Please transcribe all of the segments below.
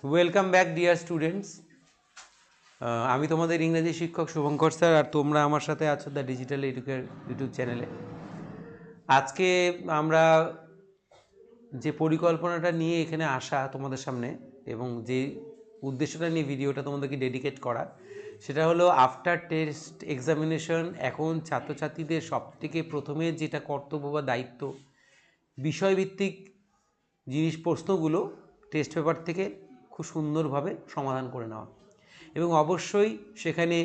Welcome back dear students. আমি তোমাদের ইংরেজি শিক্ষক শুভঙ্কর স্যার, আর তোমরা আমার সাথে আছো দ্য ডিজিটাল এডুকের ইউটিউব চ্যানেলে। আজকে আমরা যে পরিকল্পনাটা নিয়ে এখানে আসা তোমাদের সামনে এবং যে উদ্দেশ্যটা নিয়ে ভিডিওটা তোমাদেরকে ডেডিকেট করা, সেটা হলো আফটার টেস্ট এক্সামিনেশন এখন ছাত্রছাত্রীদের সবথেকে প্রথমে যেটা কর্তব্য বা দায়িত্ব, বিষয়ভিত্তিক প্রশ্নগুলো টেস্ট পেপার থেকে খুব সুন্দরভাবে সমাধান করে নেওয়া। এবং অবশ্যই সেখানে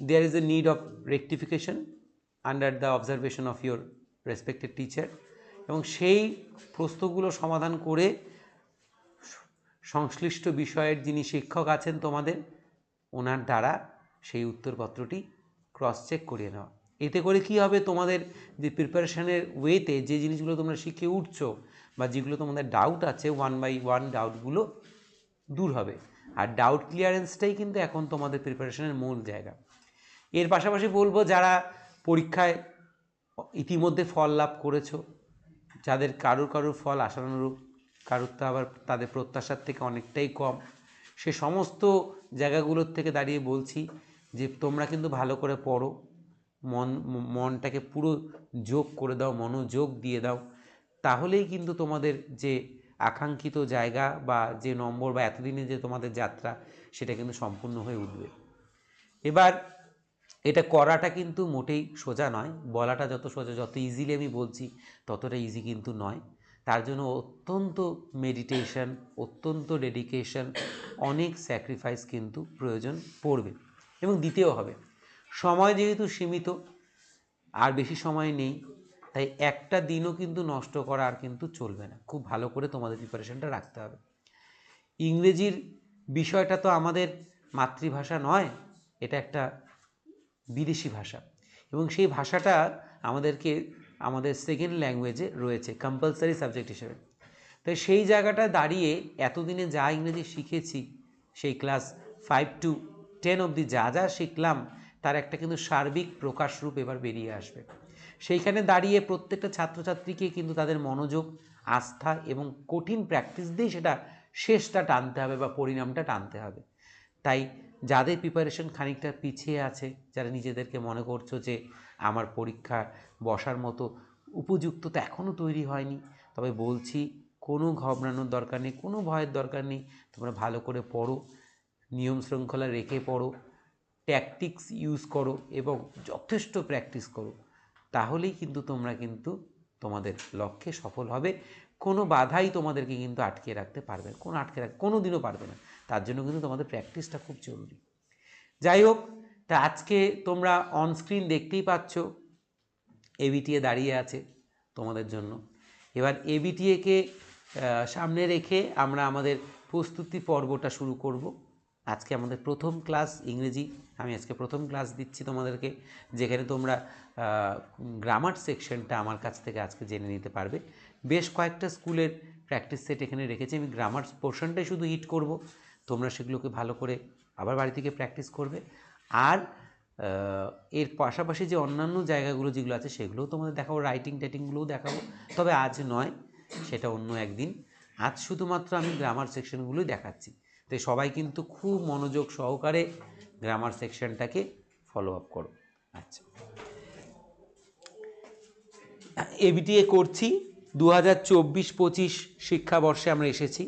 there is a need of rectification under the observation of your respected teacher, এবং সেই প্রশ্নগুলো সমাধান করে সংশ্লিষ্ট বিষয়ের যিনি শিক্ষক আছেন তোমাদের, ওনার দ্বারা সেই উত্তরপত্রটি ক্রস চেক করিয়ে নেওয়া। এতে করে কি হবে, তোমাদের যে প্রিপারেশনের ওয়েতে যে জিনিসগুলো তোমরা শিখে উঠছো বা যেগুলো তোমাদের ডাউট আছে, ওয়ান বাই ওয়ান ডাউটগুলো দূর হবে। আর ডাউট ক্লিয়ারেন্সটাই কিন্তু এখন তোমাদের প্রিপারেশনের মূল জায়গা। এর পাশাপাশি বলবো, যারা পরীক্ষায় ইতিমধ্যে ফল লাভ করেছো, যাদের কারুর ফল আশানুরূপ, কারুর তো আবার তাদের প্রত্যাশার থেকে অনেকটাই কম, সে সমস্ত জায়গাগুলোর থেকে দাঁড়িয়ে বলছি যে তোমরা কিন্তু ভালো করে পড়ো, মনটাকে পুরো যোগ করে দাও, মনোযোগ দিয়ে দাও, তাহলেই কিন্তু তোমাদের যে আকাঙ্ক্ষিত জায়গা বা যে নম্বর বা এতদিনে যে তোমাদের যাত্রা, সেটা কিন্তু সম্পূর্ণ হয়ে উঠবে। এবার এটা করাটা কিন্তু মোটেই সোজা নয়, বলাটা যত সোজা, যত ইজিলি আমি বলছি ততটা ইজি কিন্তু নয়। তার জন্য অত্যন্ত মেডিটেশন, অত্যন্ত ডেডিকেশন, অনেক স্যাক্রিফাইস কিন্তু প্রয়োজন পড়বে এবং দিতেও হবে। সময় যেহেতু সীমিত, আর বেশি সময় নেই, তাই একটা দিনও কিন্তু নষ্ট করা আর কিন্তু চলবে না। খুব ভালো করে তোমাদের প্রিপারেশনটা রাখতে হবে। ইংরেজির বিষয়টা তো আমাদের মাতৃভাষা নয়, এটা একটা বিদেশি ভাষা, এবং সেই ভাষাটা আমাদেরকে আমাদের সেকেন্ড ল্যাঙ্গুয়েজে রয়েছে কম্পালসারি সাবজেক্ট হিসেবে। তাই সেই জায়গাটা দাঁড়িয়ে এতদিনে যা ইংরেজি শিখেছি, সেই ক্লাস 5 to 10 অবধি যা যা শিখলাম, তার একটা কিন্তু সার্বিক প্রকাশরূপ এবার বেরিয়ে আসবে। সেইখানে দাঁড়িয়ে প্রত্যেকটা ছাত্রছাত্রীকে কিন্তু তাদের মনোযোগ, আস্থা এবং কঠিন প্র্যাকটিস দিয়ে সেটা শেষটা টানতে হবে বা পরিণামটা টানতে হবে। তাই যাদের প্রিপারেশন খানিকটা পিছিয়ে আছে, যারা নিজেদেরকে মনে করছো যে আমার পরীক্ষা বসার মতো উপযুক্ততা এখনও তৈরি হয়নি, তবে বলছি কোনো ঘবরানোর দরকার নেই, কোনো ভয়ের দরকার নেই। তোমরা ভালো করে পড়ো, নিয়ম শৃঙ্খলা রেখে পড়ো, ট্যাকটিক্স ইউজ করো এবং যথেষ্ট প্র্যাকটিস করো, তাহলেই কিন্তু তোমরা কিন্তু তোমাদের লক্ষ্যে সফল হবে। কোনো বাধাই তোমাদেরকে কিন্তু আটকে রাখতে পারবে না, কোনো দিনও পারবে না। তার জন্য কিন্তু তোমাদের প্র্যাকটিসটা খুব জরুরি। যাই হোক, তা আজকে তোমরা অনস্ক্রিন দেখতেই পাচ্ছ এবিটিএ দাঁড়িয়ে আছে তোমাদের জন্য। এবার এবিটিএকে সামনে রেখে আমরা আমাদের প্রস্তুতি পর্বটা শুরু করব। আজকে আমাদের প্রথম ক্লাস ইংরেজি, আমি আজকে প্রথম ক্লাস দিচ্ছি তোমাদেরকে, যেখানে তোমরা গ্রামার সেকশনটা আমার কাছ থেকে আজকে জেনে নিতে পারবে। বেশ কয়েকটা স্কুলের প্র্যাকটিস সেট এখানে রেখেছি, আমি গ্রামার পোর্শনটাই শুধু হিট করব, তোমরা সেগুলোকে ভালো করে আবার বাড়ি থেকে প্র্যাকটিস করবে। আর এর পাশাপাশি যে অন্যান্য জায়গাগুলো যেগুলো আছে সেগুলোও তোমাদের দেখাবো, রাইটিং টাইটিংগুলোও দেখাবো, তবে আজ নয়, সেটা অন্য একদিন। আজ শুধুমাত্র আমি গ্রামার সেকশনগুলোই দেখাচ্ছি। তো সবাই কিন্তু খুব মনোযোগ সহকারে গ্রামার সেকশনটাকে ফলো আপ করো। আচ্ছা, এবিটিএ করছি 2024-25 শিক্ষাবর্ষে আমরা এসেছি,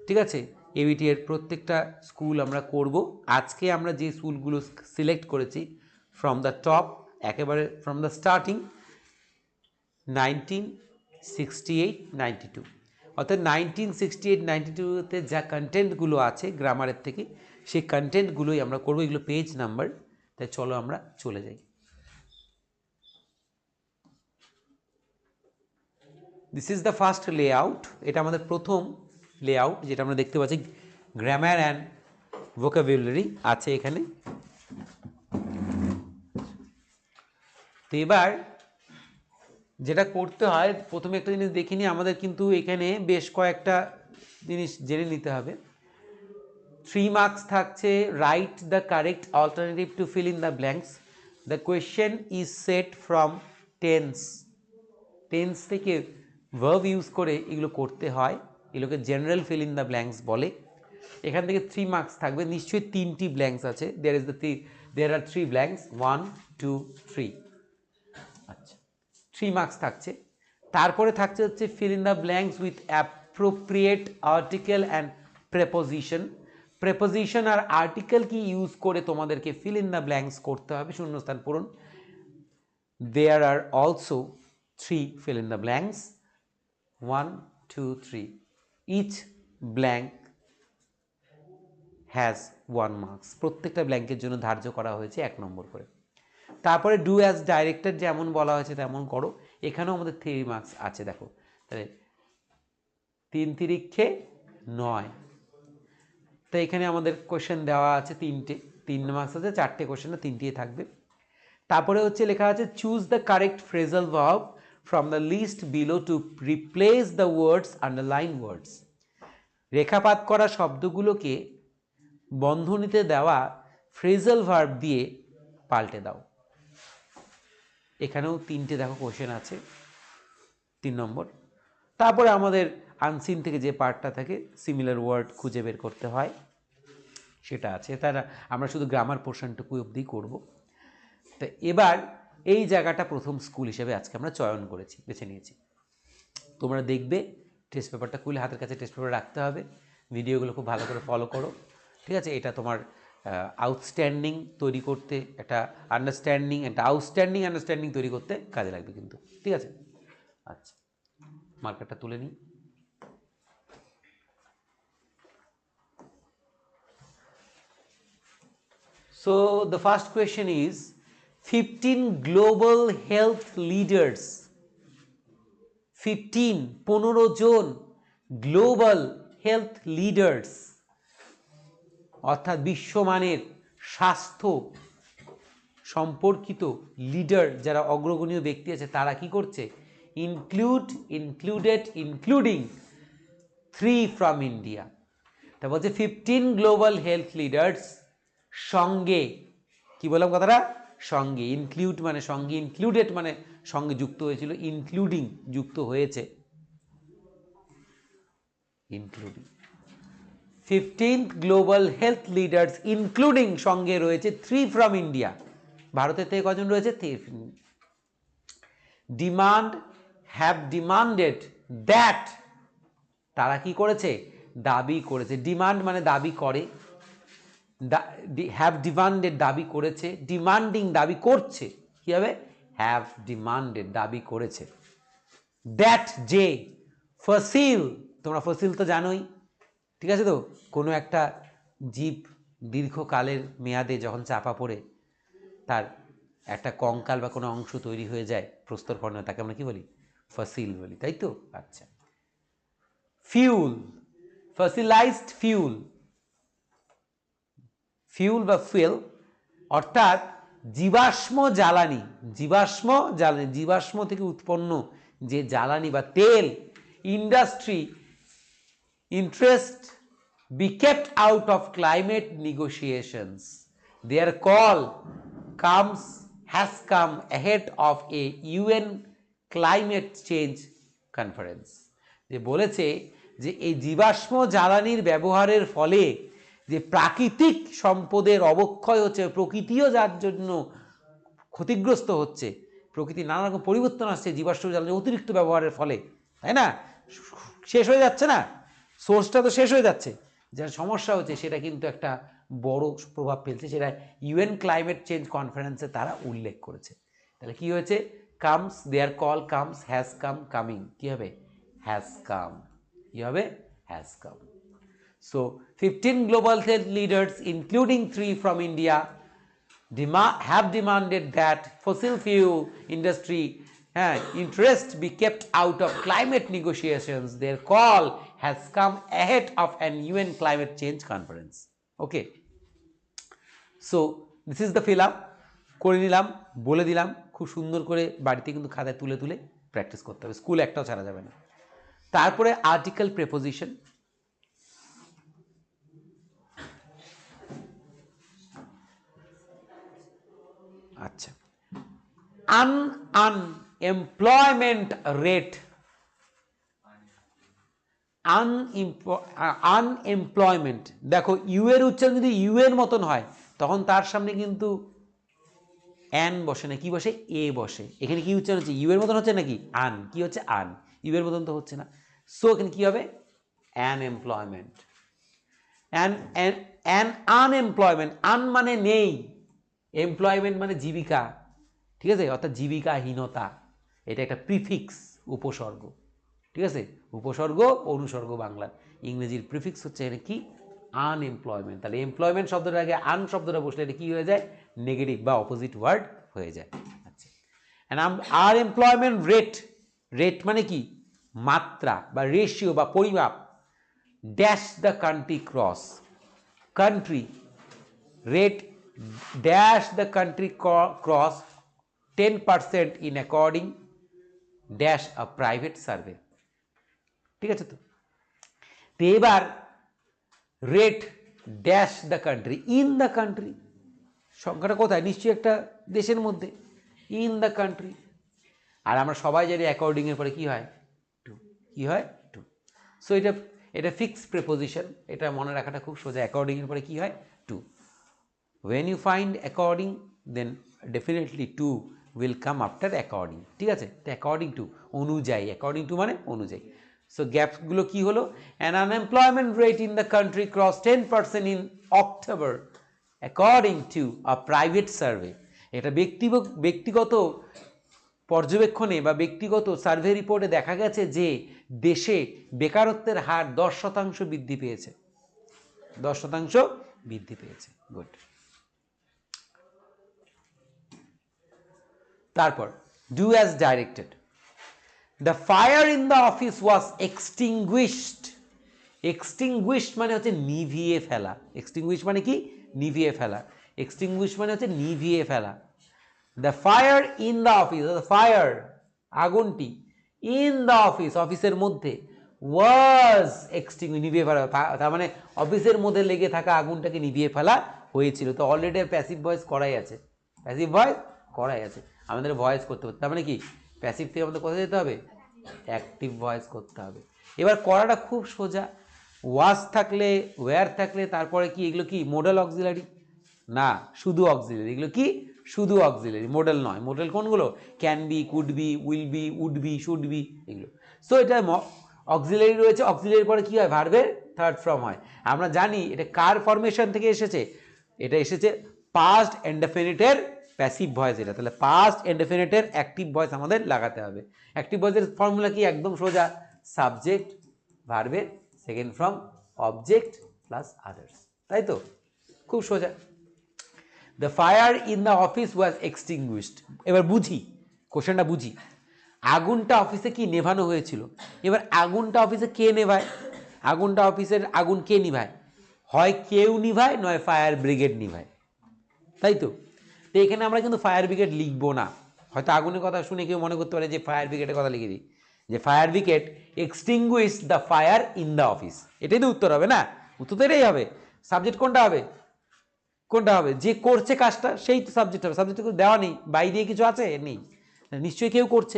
ঠিক আছে। এবিটি এর প্রত্যেকটা স্কুল আমরা করব। আজকে আমরা যে স্কুলগুলো সিলেক্ট করেছি ফ্রম দ্য টপ, একেবারে ফ্রম দ্য স্টার্টিং 1968-92, অর্থাৎ 1968-92তে যা কন্টেন্টগুলো আছে গ্রামারের থেকে, সেই কন্টেন্টগুলোই আমরা করবো। এগুলো পেজ নাম্বার, তাই চলো আমরা চলে যাই। This is the first layout, এটা আমাদের প্রথম লেআউট, যেটা আমরা দেখতে পাচ্ছি গ্রামার অ্যান্ড ভোকাবুলারি আছে এখানে। তো এবার যেটা করতে হয়, প্রথমে একটা জিনিস দেখে নিই, আমাদের কিন্তু এখানে বেশ কয়েকটা জিনিস জেনে নিতে হবে। 3 মার্কস থাকছে, write the correct alternative to feel in the blanks. The question is set from tense. Tense থেকে ভার্ব ইউজ করে এগুলো করতে হয়, এগুলোকে general feel in the blanks বলে। এখান থেকে 3 মার্কস থাকবে, নিশ্চয়ই 3টি ব্ল্যাঙ্কস আছে, দেয়ার আর 3 ব্ল্যাঙ্কস, 1 2 3। আচ্ছা, 3 মার্কস থাকছে। তারপরে থাকছে হচ্ছে fill in the blanks with appropriate article and preposition. Preposition আর আর্টিকেল কি ইউজ করে তোমাদেরকে ফিল ইন দ্য ব্ল্যাঙ্কস করতে হবে, শূন্যস্থান পূরণ। দেয়ার are also 3 fill in the blanks, 1 2 3, each blank has 1 marks, প্রত্যেকটা ব্ল্যাঙ্কের জন্য ধার্য করা হয়েছে 1 নম্বর করে। তারপরে ডু অ্যাজ ডাইরেক্টেড, যেমন বলা হয়েছে তেমন করো, এখানেও আমাদের 3 মার্কস আছে। দেখো তাহলে 3 তিরিক্ষে 9, তো এখানে আমাদের কোশ্চেন দেওয়া আছে 3টে, 3 মার্কস আছে, 4টে কোশ্চেন, 3টিই থাকবে। তারপরে হচ্ছে লেখা আছে choose the correct phrasal verb from the list below to replace the words underline words. রেখাপাত করা শব্দগুলোকে বন্ধনীতে দেওয়া ফ্রেজাল ভার্ব দিয়ে পাল্টে দাও। এখানেও 3টে দেখো কোশ্চেন আছে, 3 নম্বর। তারপরে আমাদের আনসিন থেকে যে পার্টটা থাকে সিমিলার ওয়ার্ড খুঁজে বের করতে হয় সেটা আছে। তারা আমরা শুধু গ্রামার পোর্শনটুকু অবধি করব। তো এবার এই জায়গাটা প্রথম স্কুল হিসেবে আজকে আমরা চয়ন করেছি, বেছে নিয়েছি। তোমরা দেখবে টেস্ট পেপারটা খুলে হাতের কাছে টেস্ট পেপার রাখতে হবে, ভিডিওগুলো খুব ভালো করে ফলো করো, ঠিক আছে? এটা তোমার আউটস্ট্যান্ডিং তৈরি করতে, একটা আউটস্ট্যান্ডিং তৈরি করতে কাজে লাগবে কিন্তু, ঠিক আছে? আচ্ছা, মার্কারটা তুলে নিই। So the first question is 15 global health leaders, 15 John global health leaders, অর্থাৎ বিশ্বমানের স্বাস্থ্য সম্পর্কিত লিডার যারা অগ্রগণ্য ব্যক্তি আছে তারা কি করছে, ইনক্লুডিং 3 ফ্রম ইন্ডিয়া। তা বলছে 15 গ্লোবাল হেলথ লিডার্স সঙ্গে, কি বললাম কথাটা, সঙ্গে, ইনক্লুড মানে সঙ্গে, ইনক্লুডেড মানে সঙ্গে যুক্ত হয়েছিল, ইনক্লুডিং যুক্ত হয়েছে, including 15th global health leaders including সঙ্গে রয়েছে 3 ফ্রম ইন্ডিয়া, ভারতের থেকে কজন রয়েছে, হ্যাভ ডিমান্ডেড দ্যাট, তারা কি করেছে, দাবি করেছে। ডিমান্ড মানে দাবি করে, হ্যাভ ডিমান্ডেড দাবি করেছে, ডিমান্ডিং দাবি করছে, কি হবে, হ্যাভ ডিমান্ডেড দাবি করেছে। দ্যাট যে, ফসিল, তোমরা ফসিল তো জানোই, ঠিক আছে? তো কোনো একটা জীব দীর্ঘকালের মেয়াদে যখন চাপা পড়ে তার একটা কঙ্কাল বা কোনো অংশ তৈরি হয়ে যায় প্রস্তরখণ্ডে, তাকে আমরা কি বলি, ফসিল বলি, তাই তো? আচ্ছা, ফিউল, ফসিলাইজড ফিউল, ফিউল বা ফুয়েল অর্থাৎ জীবাশ্ম জ্বালানি, জীবাশ্ম থেকে উৎপন্ন যে জ্বালানি বা তেল, industry interest be kept out of climate negotiations. Their call has come ahead of a UN climate change conference. যে বলেছে যে এই জীবাশ্ম জ্বালানির ব্যবহারের ফলে যে প্রাকৃতিক সম্পদের অবক্ষয় হচ্ছে, প্রকৃতিও যার জন্য ক্ষতিগ্রস্ত হচ্ছে, প্রকৃতি নানা রকম পরিবর্তন আসছে জীবাশ্ম জ্বালানির অতিরিক্ত ব্যবহারের ফলে, তাই না? শেষ হয়ে যাচ্ছে না, সোর্সটা তো শেষ হয়ে যাচ্ছে, যার সমস্যা হচ্ছে সেটা কিন্তু একটা বড় প্রভাব ফেলছে, সেটা ইউএন ক্লাইমেট চেঞ্জ কনফারেন্সে তারা উল্লেখ করেছে। তাহলে কি হয়েছে, comes, there call comes, has come, coming, কি হবে, হ্যাজ কাম, কি হবে, has come. So 15 global health leaders including 3 from India have demanded that fossil fuel industry interest be kept out of climate negotiations. Their call has come ahead of an UN climate change conference. Okay, so this is the fill up, করে নিলাম, বলে দিলাম, খুব সুন্দর করে বাড়িতে কিন্তু খাতায় তুলে তুলে প্র্যাকটিস করতে হবে, স্কুল একটাও ছাড়া যাবে না। তারপরে আর্টিকেল প্রেপোজিশন, আচ্ছা, আনএমপ্লয়মেন্ট রেট, আনএমপ্লয়মেন্ট, দেখো ইউ এর উচ্চারণ যদি ইউ এর মতন হয় তখন তার সামনে কিন্তু অ্যান বসে না, কি বসে? এ বসে। এখানে কি উচ্চারণ হচ্ছে? ইউ এর মতন হচ্ছে নাকি? আন, কি হচ্ছে? আন। ইউ এর মতন তো হচ্ছে না, সো এখানে কি হবে? আনএমপ্লয়মেন্ট। অ্যান আনএমপ্লয়মেন্ট, আন মানে নেই, এমপ্লয়মেন্ট মানে জীবিকা, ঠিক আছে, অর্থাৎ জীবিকাহীনতা। এটা একটা প্রিফিক্স, উপসর্গ, ঠিক আছে, উপসর্গ অনুসর্গ বাংলার, ইংরেজির প্রিফিক্স হচ্ছে এটা কি? আনএমপ্লয়মেন্ট। তাহলে এমপ্লয়মেন্ট শব্দটার আগে আন শব্দটা বসলে এটা কি হয়ে যায়? নেগেটিভ বা অপোজিট ওয়ার্ড হয়ে যায়। আচ্ছা, আর এমপ্লয়মেন্ট রেট, রেট মানে কি? মাত্রা বা রেশিও বা পরিমাপ। Dash the country cross, country rate dash the country cross 10% in according dash a private survey, ঠিক আছে তো? তো এবার rate dash the country in the country, সংখ্যাটা কোথায়? নিশ্চয়ই একটা দেশের মধ্যে, ইন দ্য কান্ট্রি। আর আমরা সবাই জানি অ্যাকর্ডিং এর পরে কি হয়? টু, কি হয়? টু। সো এটা ফিক্স প্রিপোজিশন, এটা মনে রাখাটা খুব সোজা। অ্যাকর্ডিং এর পরে কি হয়? Two. when you find according then definitely to will come after according, ঠিক আছে? তো according to, অনুযায়ী, according to মানে অনুযায়ী। সো গ্যাপগুলো কি হলো? an unemployment rate in the country crossed 10% in October according to a private survey। এটা ব্যক্তিগত পর্যবেক্ষণে বা ব্যক্তিগত সার্ভে রিপোর্টে দেখা গেছে যে দেশে বেকারত্বের হার 10% বৃদ্ধি পেয়েছে, 10% বৃদ্ধি পেয়েছে। গুড। তারপর do as directed, the fire in the office was extinguished. Extinguished মানে হচ্ছে নিভিয়ে ফেলা। এক্সটিংগুইশ মানে কি? নিভিয়ে ফেলা। এক্সটিংগুইশ মানে হচ্ছে নিভিয়ে ফেলা। The fire in the office, fire আগুনটি, ইন দ্য অফিস অফিসের মধ্যে, ওয়াজ এক্সটিংগুইশ নিভিয়ে ফেলা, তার মানে অফিসের মধ্যে লেগে থাকা আগুনটাকে নিভিয়ে ফেলা হয়েছিল। তো অলরেডি প্যাসিভ ভয়েস করাই আছে, প্যাসিভ ভয়েস করাই আছে, আমাদের ভয়েস করতে হতে, তার মানে কি প্যাসিভ থেকে আমাদের কোথায় যেতে হবে? অ্যাক্টিভ ভয়েস করতে হবে। এবার করাটা খুব সোজা। ওয়াজ থাকলে, ওয়্যার থাকলে, তারপরে কি এগুলো কি মডেল অক্সিলারি? না, শুধু অক্সিলারি। এগুলো কি? শুধু অক্সিলারি, মডেল নয়। মডেল কোনগুলো? Can be, could be, will be, would be, should be, এগুলো। সো এটা অক্সিলারি রয়েছে, অক্সিলারির পরে কি হয়? ভার্বের থার্ড ফর্ম হয়। আমরা জানি এটা কার ফরমেশন থেকে এসেছে? এটা এসেছে পাস্ট ইনডেফিনিটের প্যাসিভ ভয়েস এটা। তাহলে পাস্ট ইনডেফিনিটের অ্যাক্টিভ ভয়েস আমাদের লাগাতে হবে। অ্যাক্টিভ ভয়েসের ফর্মুলা কি? একদম সোজা, সাবজেক্ট ভার্বের second form object plus others, তাই তো? খুব সোজা। The fire in the office was extinguished. এবার বুঝি, কোশ্চেনটা বুঝি। আগুনটা অফিসে কি নেভানো হয়েছিল? এবার আগুনটা অফিসে কে নেভায়? আগুনটা অফিসের আগুন কে নিভায়? হয় কেউ নিভায়, নয় ফায়ার ব্রিগেড নিভায়, তাই তো? তো এখানে আমরা কিন্তু ফায়ার ব্রিগেড লিখবো না। হয়তো আগুনের কথা শুনে কেউ মনে করতে পারে যে ফায়ার ব্রিগেডের কথা লিখে দিই, যে fire brigade extinguish the fire in the office, এটাই তো উত্তর হবে না? উত্তর তো এটাই হবে। সাবজেক্ট কোনটা হবে? কোনটা হবে? যে করছে কাজটা সেই তো সাবজেক্ট হবে। সাবজেক্ট তো দেওয়া নেই, বাই দিয়ে কিছু আছে? নেই। নিশ্চয়ই কেউ করছে।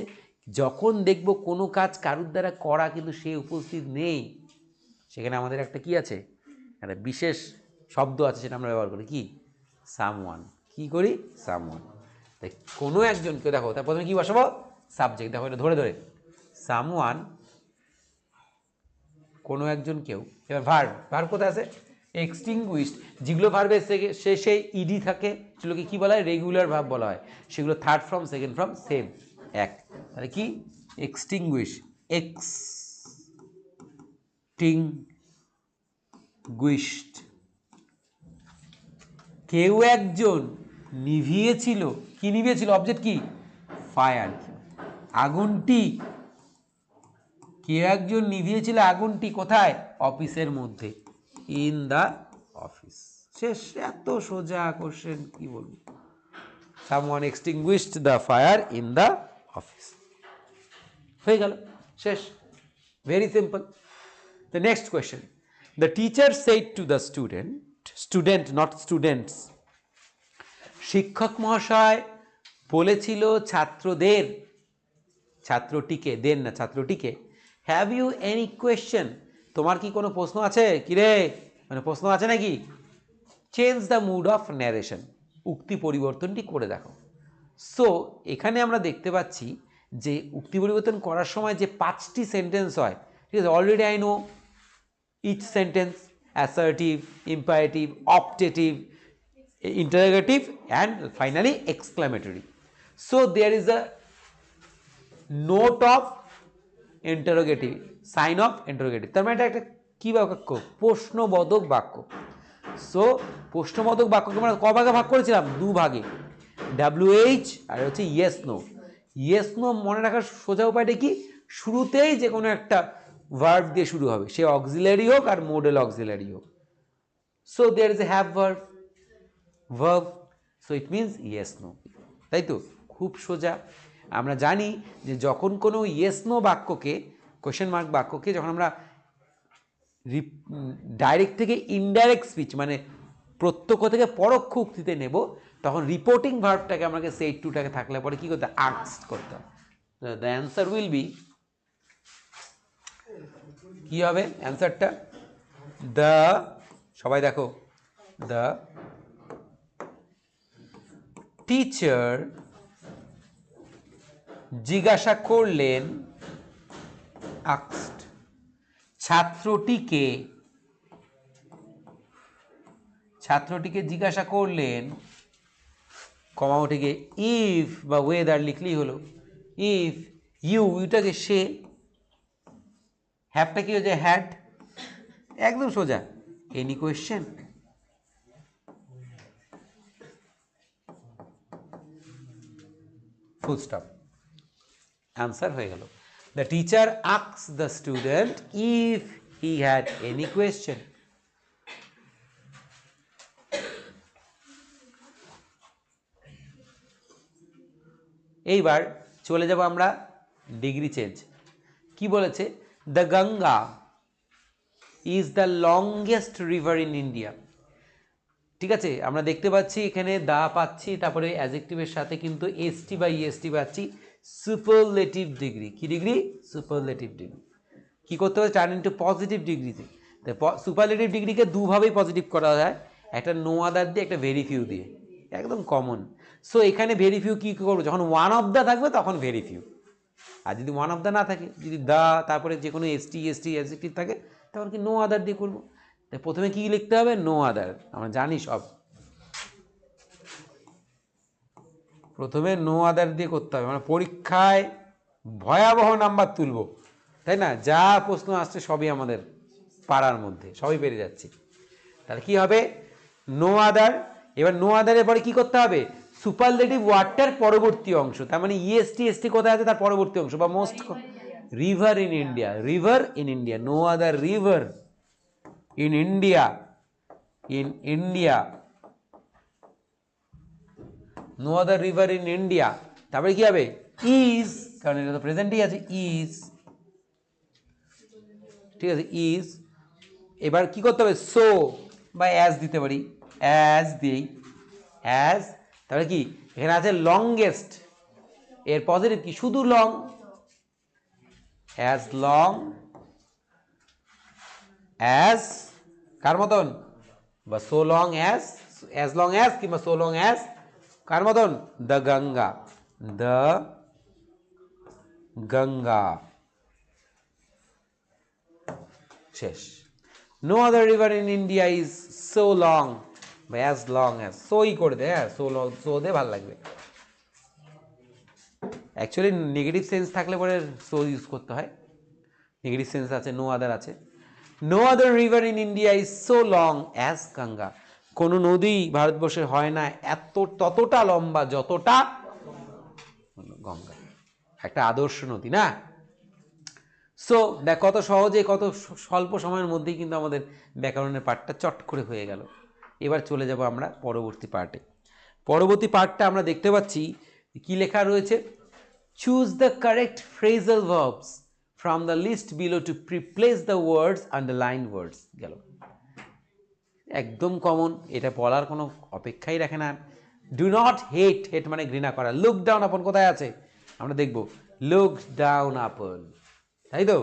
যখন দেখব কোনো কাজ কারুর দ্বারা করা কিন্তু সে উপস্থিত নেই, সেখানে আমাদের একটা কি আছে? একটা বিশেষ শব্দ আছে, সেটা আমরা ব্যবহার করি কি? সামওয়ান। কি করি? সামওয়ান। তাই কোনো একজনকে দেখো, তার প্রথমে কি বসাবো? সাবজেক্ট। দেখো এটা ধরে ধরে, সামওয়ান, কোনো একজন, কেউ। এবার ভার্ব, ভার্ব কোথায় আছে? এক্সটিংগুইশড। যেগুলো ভার্বের শেষে ইডি থাকে সেগুলোকে কি বলা হয়? রেগুলার ভার্ব বলা হয়। সেগুলো third form second form same, এক। তাহলে কি? Extinguish, extinguished. কেউ একজন নিভিয়েছিল। কি নিভিয়েছিল? অবজেক্ট কি? ফায়ার। আগুনটি, কেউ একজন নিভিয়েছিল আগুনটি কোথায়? অফিসের মধ্যে, ইন দ্য অফিস। শেষ। এত সোজা কোশ্চেন, কি বলবো? Someone extinguished the fire in the office, হয়ে গেল, শেষ। Very simple. The next question, the teacher said to the student not students, শিক্ষক মহাশয় বলেছিল ছাত্রদের, ছাত্রটিকে, দেন না, ছাত্রটিকে, হ্যাভ ইউ এনি কোয়েশ্চেন, তোমার কি কোনো প্রশ্ন আছে কি রে, মানে প্রশ্ন আছে নাকি? Change the mood of narration, উক্তি পরিবর্তনটি করে দেখো। সো এখানে আমরা দেখতে পাচ্ছি যে উক্তি পরিবর্তন করার সময় যে 5টি সেন্টেন্স হয়, ঠিক আছে, already I know each sentence: assertive, imperative, optative, interrogative, and finally exclamatory. So there is a note of interrogative, sign of interrogative, তার মানে এটা একটা কি বাক্য? প্রশ্নবোধক বাক্য। সো প্রশ্নবোধক বাক্যকে আমরা ক ভাগে ভাগ করেছিলাম? 2 ভাগে, WH আর হচ্ছে ইয়েস নো। ইয়েস নো মনে রাখার সোজা উপায়টা কি? শুরুতেই যে কোনো একটা ভার্ব দিয়ে শুরু হবে, সে অক্সিলারি হোক আর মোডাল অক্সিলারি হোক। So there is a have verb, so it means yes no, তাই তো? খুব সোজা। আমরা জানি যে যখন কোনো ইয়েস নো বাক্যকে, কোয়েশ্চেন মার্ক বাক্যকে যখন আমরা ডাইরেক্ট থেকে ইনডাইরেক্ট স্পিচ মানে প্রত্যক্ষ থেকে পরোক্ষ উক্তিতে নেব, তখন রিপোর্টিং ভার্বটাকে আমাকে সেড টুটাকে থাকলে পরে কী করতে? আস্কড করতে হবে। দ্য অ্যান্সার উইল বি, কি হবে অ্যান্সারটা? দ্য, সবাই দেখো, দ্য টিচার জিজ্ঞাসা করলেন, আস্কড, ছাত্রটিকে জিজ্ঞাসা করলেন, কমা উঠে গিয়ে ইফ বা ওয়েদার লিখলেই হলো, ইফ ইউটাকে সে, হ্যাভটা কি হচ্ছে? হ্যাড, একদম সোজা। Any question, full stop, answer হয়ে গেল। The teacher asks the student if he had any question. এইবার চলে যাব আমরা ডিগ্রি চেঞ্জ। কি বলেছে? The Ganga is the longest river in India. ঠিক আছে, আমরা দেখতে পাচ্ছি এখানে দা পাচ্ছি, তারপরে অ্যাডজেক্টিভের সাথে কিন্তু এসটি বা ইএসটি পাচ্ছি, সুপারলেটিভ ডিগ্রি। কি ডিগ্রি? Superlative degree. কি করতে হবে? টার্ন ইনটু পজিটিভ ডিগ্রিতে। সুপারলেটিভ ডিগ্রিকে দুভাবেই পজিটিভ করা যায়, একটা নো আদার দিয়ে, একটা ভেরি ফিউ দিয়ে, একদম কমন। সো এখানে ভেরি ফিউ কী করবো? যখন ওয়ান অফ দ্য থাকবে তখন ভেরি ফিউ, আর যদি ওয়ান অফ দ্য না থাকে, যদি দা তারপরে যে কোনো এসটি অ্যাডজেক্টিভ থাকে, তখন কি নো আদার দিয়ে করবো। তাই প্রথমে কি লিখতে হবে? No other. আমরা জানি সব, প্রথমে নো আদার দিয়ে করতে হবে। মানে পরীক্ষায় ভয়াবহ নাম্বার তুলবো, তাই না? যা প্রশ্ন আসছে সবই আমাদের পাড়ার মধ্যে, সবই পেরে যাচ্ছি। তাহলে কি হবে? No other. এবার নো আদারের পরে কি করতে হবে? সুপারলেটিভ ওয়ার্ডটার পরবর্তী অংশ, তার মানে ইএসটি এসটি কোথায় আছে তার পরবর্তী অংশ, বা most, river in India, river in India, no other river in India, in India, no other river in India. তারপরে কি হবে? ইজ, কারণ এটা তো প্রেজেন্টই আছে, ইজ, ঠিক আছে, ইজ। এবার কি করতে হবে? সো বা অ্যাজ দিতে পারি, অ্যাজ দিই, অ্যাজ। তাহলে কি এখানে আছে লংগেস্ট, এর পজিটিভ কি? শুধু লং, অ্যাজ লং অ্যাজ, কার মতন? বা so long as long as, কিংবা সো লং অ্যাজ কার মতন? দ্য গঙ্গা, দ্য গঙ্গা, শেষ। No other river in India is so long বা অ্যাজ লং অ্যাজ, সোই করে দে, হ্যাঁ, সো লং, সো দে, ভালো লাগবে। অ্যাকচুয়ালি নেগেটিভ সেন্স থাকলে পরে সো ইউজ করতে হয়, নেগেটিভ সেন্স আছে, নো আদার আছে। No other river in India is so long as Ganga. কোনো নদী ভারতবর্ষে হয় না ততটা লম্বা যতটা গঙ্গা, একটা আদর্শ নদী না? সো দেখ কত সহজে, কত স্বল্প সময়ের মধ্যেই কিন্তু আমাদের ব্যাকরণের পার্টটা চট করে হয়ে গেল। এবার চলে যাব আমরা পরবর্তী পার্টে। পরবর্তী পার্টটা আমরা দেখতে পাচ্ছি কি লেখা রয়েছে? Choose the correct phrasal verbs from the list below to replace the words underline words. গেল, একদম কমন, এটা বলার কোনো অপেক্ষাই রাখে না। ডু নট হেট, হেট মানে ঘৃণা করা। লুক ডাউন আপন কোথায় আছে? আমরা দেখব লুক ডাউন আপন, তাই তো?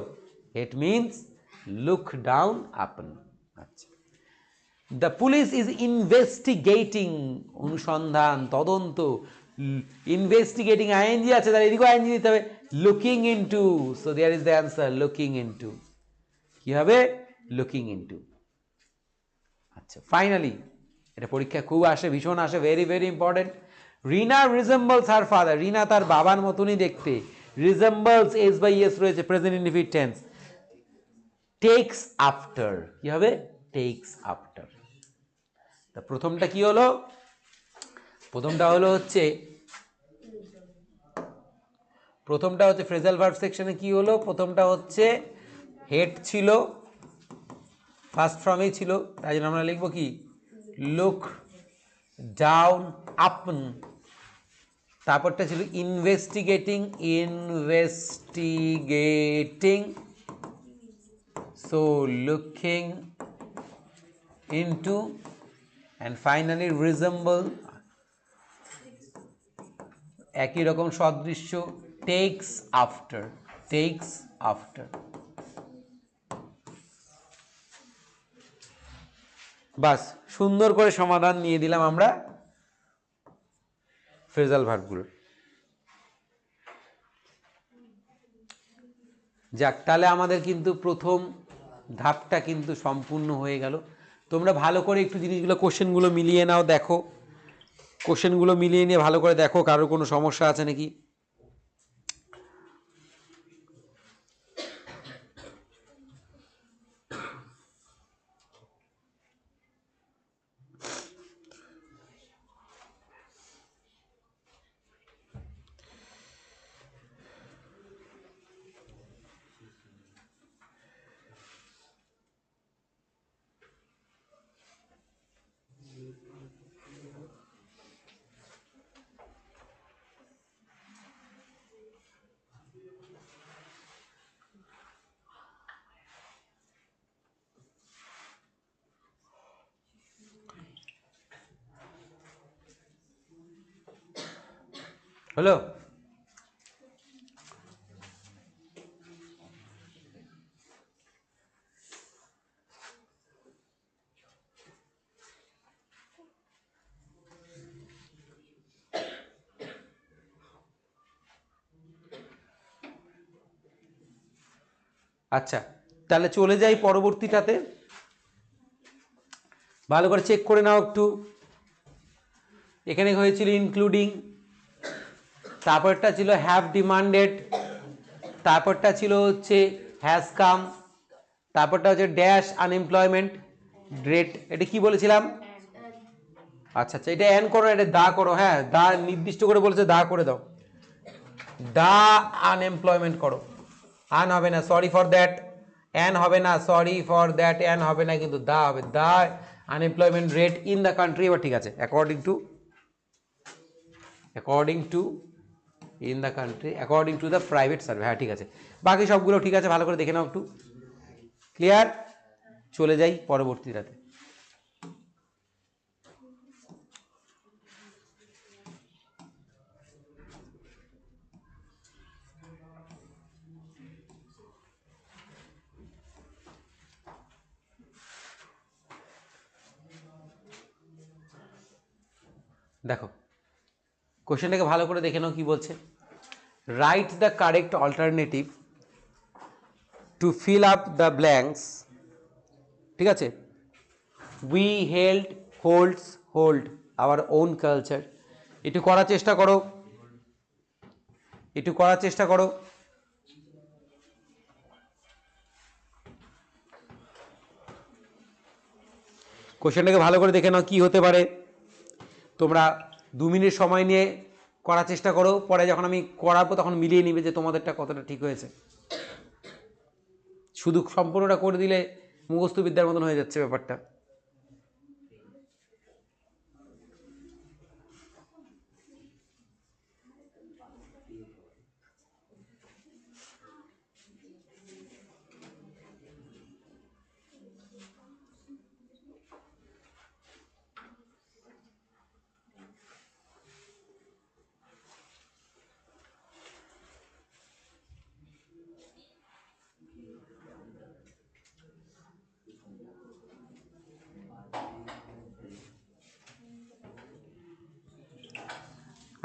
হেট মিনস লুক ডাউন আপন। আচ্ছা, দ্য পুলিশ ইজ ইনভেস্টিগেটিং, অনুসন্ধান, তদন্ত। ইনভেস্টিগেটিং আইএনজি আছে, তার এদিকেও আইএনজি দিতে হবে, looking into, so there is the answer, looking into. কি হবে? Looking into. আচ্ছা, ফাইনালি এটা পরীক্ষা খুব আসে, ভীষণ আসে, ভেরি ভেরি ইম্পর্টেন্ট। রিনা রিজেম্বলস হার ফাদার, রিনা তার বাবার মতনই দেখতে। রিজেম্বলস এস বাই এস রয়েছে, present indefinite tense. Tax after, কি হবে? Tax after. তা প্রথমটা কি হলো? প্রথমটা হচ্ছে ফ্রেজাল ভার্ব সেকশনে কি হলো? প্রথমটা হচ্ছে হেড ছিল, ফার্স্ট ফর্মেই ছিল, তাই জন্য আমরা লিখবো কি? Look down upon. তারপরটা ছিল investigating, so looking into, and finally resemble, একই রকম সদৃশ্য, টেকস আফটার, টেকস আফটার। বাস, সুন্দর করে সমাধান নিয়ে দিলাম আমরা ফ্রেজাল ভার্বগুলোর। যাক, তাহলে আমাদের কিন্তু প্রথম ধাপটা কিন্তু সম্পূর্ণ হয়ে গেল। তোমরা ভালো করে একটু জিনিসগুলো, কোশ্চেনগুলো মিলিয়ে নাও, দেখো কোশ্চেনগুলো মিলিয়ে নিয়ে ভালো করে দেখো কারোর কোনো সমস্যা আছে নাকি। হলো? আচ্ছা, তাহলে চলে যাই পরবর্তীটাতে। ভালো করে চেক করে নাও একটু। এখানে হয়েছিল ইনক্লুডিং, তারপরটা ছিল হ্যাভ ডিমান্ডেড, তারপরটা ছিল হচ্ছে হ্যাজ কাম, তারপরটা হচ্ছে ড্যাশ আনএমপ্লয়মেন্ট রেট। এটা কি বলেছিলাম? আচ্ছা আচ্ছা, এটা অ্যান করো, এটা দা করো। হ্যাঁ, দা নির্দিষ্ট করে বলেছে, দা করে দাও, দা আনএমপ্লয়মেন্ট করো। আন হবে না, সরি ফর দ্যাট। অ্যান হবে না, সরি ফর দ্যাট, অ্যান হবে না, কিন্তু দা হবে। The unemployment rate in the country. এবার ঠিক আছে, according to in the country, according to the private survey. হ্যাঁ ঠিক আছে, বাকি সবগুলো ঠিক আছে, ভালো করে দেখে নাও একটু। ক্লিয়ার? চলে যাই পরবর্তীটাতে। দেখো, কোশ্চেনটাকে ভালো করে দেখে নাও কি বলছে। Write the correct alternative to fill up the blanks. ঠিক আছে, we hold our own culture. একটু করার চেষ্টা করো, একটু করার চেষ্টা করো। কোশ্চেনটাকে ভালো করে দেখে নাও কি হতে পারে। তোমরা 2 মিনিট সময় নিয়ে করার চেষ্টা করো, পরে যখন আমি করাবো তখন মিলিয়ে নিবে যে তোমাদেরটা কতটা ঠিক হয়েছে। শুধু সম্পূর্ণটা করে দিলে মুখস্থ বিদ্যার মতন হয়ে যাচ্ছে ব্যাপারটা।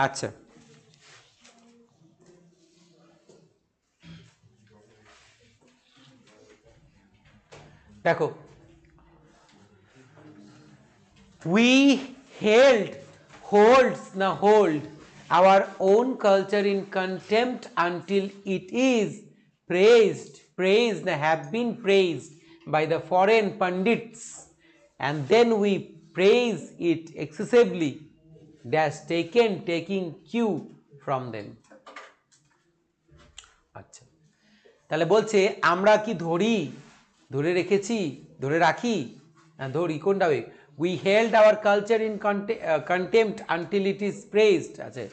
আচ্ছা, দেখো, we hold our own culture in contempt until it is have been praised by the foreign pundits, and then we praise it excessively, taking cue from them. আচ্ছা, তাহলে বলছে আমরা কি ধরে রেখেছি, ধরে রাখি, ধরি কোনটা হবে, we held our culture in contempt until it is praised. আচ্ছা,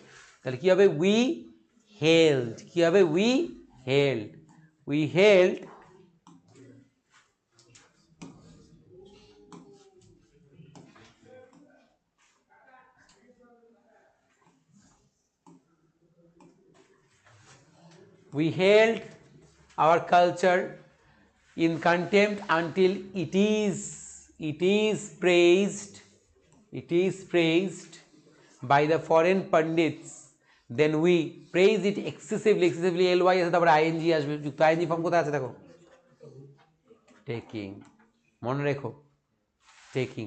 তাহলে কি হবে, we held, কি হবে, we held our culture in contempt until it is praised by the foreign pundits, then we praise it excessively ly আছে, তারপরে ing আসবে, যুক্ত ing ফর্ম কোথায় আছে দেখো, টেকিং, মনে রেখো, টেকিং,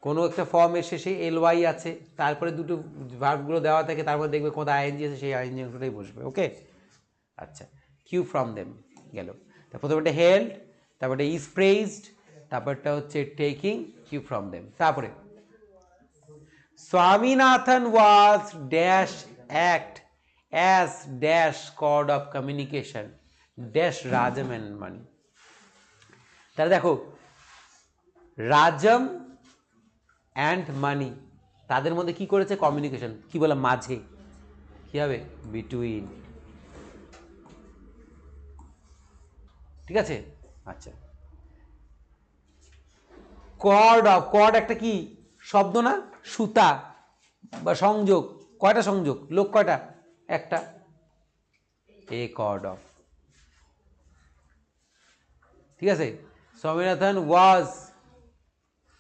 কোনো একটা ফর্মের শেষে ly আছে, তারপরে দুটো ভার্বগুলো দেওয়া থাকে, তারপরে দেখবে কোথায় ing আছে, সেই ing অংশটাই বসবে। ওকে, আচ্ছা, কিউ ফ্রম দেম গেল, তারপর প্রথমটা হেল্ড, তারপরে ইজ প্রেজড, তারপরটা হচ্ছে টেকিং কিউ ফ্রম দেম। তারপরে Swaminathan was dash act as dash cord of communication dash Rajam and money. তাহলে দেখো, রাজম অ্যান্ড মানি তাদের মধ্যে কি করেছে, কমিউনিকেশন, কি বলে, মাঝে, কি হবে, বিটুইন, ঠিক আছে। আচ্ছা, কর্ড একটা কি শব্দ না, সুতা বা সংযোগ, কয়টা সংযোগ, লোক কয়টা, একটা, এ কর্ড অফ, ঠিক আছে। স্বামীনাথন ওয়াজ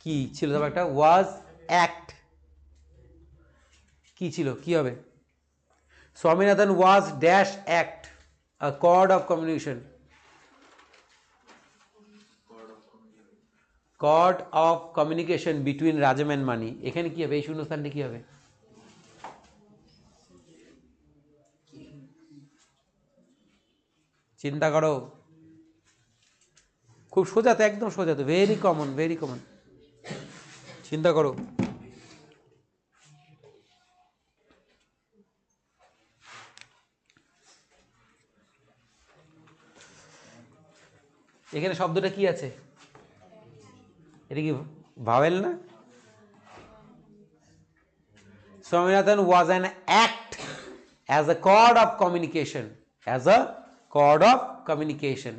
কি ছিল, তবে একটা ওয়াজ অ্যাক্ট কি ছিল, কি হবে, Swaminathan was dash act a cord of communication, cord of communication between Rajam and money. এখানে কি হবে, এই শূন্যস্থানটি কি হবে, চিন্তা করো, খুব সোজা তো, একদম সোজা তো, ভেরি কমন, চিন্তা করো। এখানে শব্দটা কি আছে, এটা কি ভাওয়েল না, Swaminathan was an act as a cord of communication